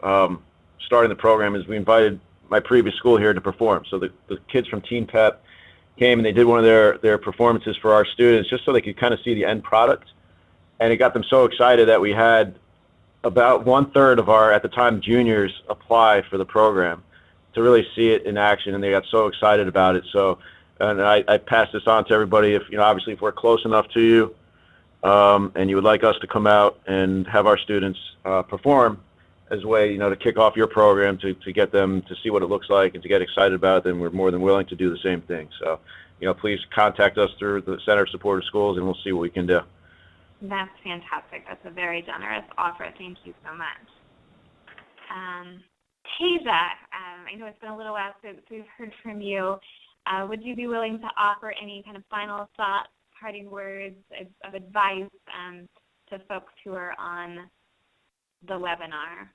starting the program is we invited my previous school here to perform. So the kids from Teen PEP came and they did one of their performances for our students just so they could kind of see the end product. And it got them so excited that we had about 1/3 of our, at the time, juniors apply for the program to really see it in action, and they got so excited about it. So, and I pass this on to everybody. If obviously, if we're close enough to you, and you would like us to come out and have our students perform as a way, to kick off your program, to get them to see what it looks like and to get excited about it, then we're more than willing to do the same thing. So, please contact us through the Center of Supportive Schools, and we'll see what we can do. That's fantastic. That's a very generous offer. Thank you so much. Tasia, I know it's been a little while since we've heard from you. Would you be willing to offer any kind of final thoughts, parting words of advice to folks who are on the webinar?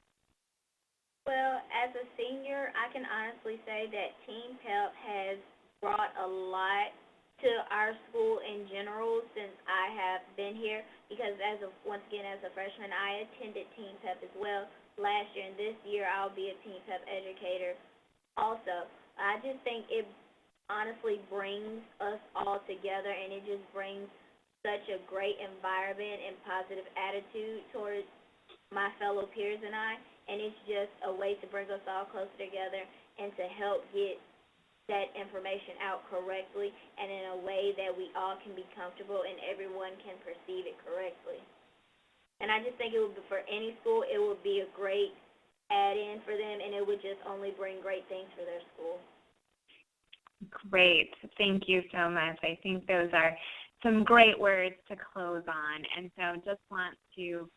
Well, as a senior, I can honestly say that Teen PEP has brought a lot to our school in general since I have been here, because once again, as a freshman, I attended Teen PEP as well last year, and this year I'll be a Teen PEP educator also. I just think it honestly brings us all together, and it just brings such a great environment and positive attitude towards my fellow peers and I, and it's just a way to bring us all closer together and to help get that information out correctly and in a way that we all can be comfortable and everyone can perceive it correctly. And I just think it would be, for any school, it would be a great add-in for them, and it would just only bring great things for their school. Great. Thank you so much. I think those are some great words to close on. And so just want to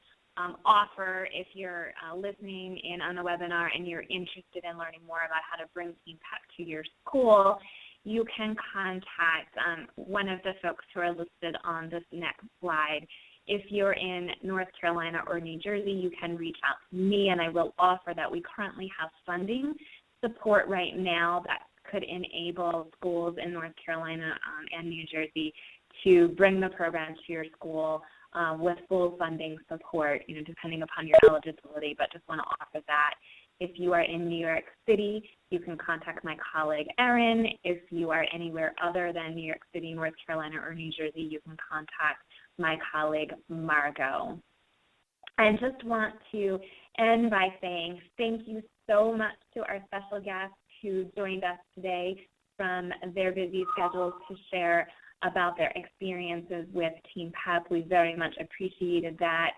offer if you're listening in on the webinar and you're interested in learning more about how to bring Team PEP to your school, you can contact one of the folks who are listed on this next slide. If you're in North Carolina or New Jersey, you can reach out to me, and I will offer that we currently have funding support right now that could enable schools in North Carolina and New Jersey to bring the program to your school with full funding support, depending upon your eligibility, but just want to offer that. If you are in New York City, you can contact my colleague, Erin. If you are anywhere other than New York City, North Carolina, or New Jersey, you can contact my colleague, Margot. I just want to end by saying thank you so much to our special guests who joined us today from their busy schedules to share about their experiences with Team PEP. We very much appreciated that.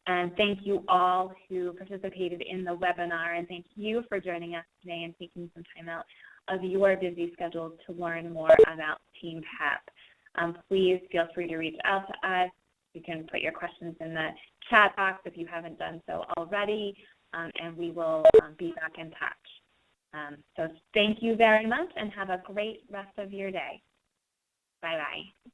And thank you all who participated in the webinar, and thank you for joining us today and taking some time out of your busy schedule to learn more about Team PEP. Please feel free to reach out to us. You can put your questions in the chat box if you haven't done so already, and we will be back in touch. So thank you very much, and have a great rest of your day. Bye-bye.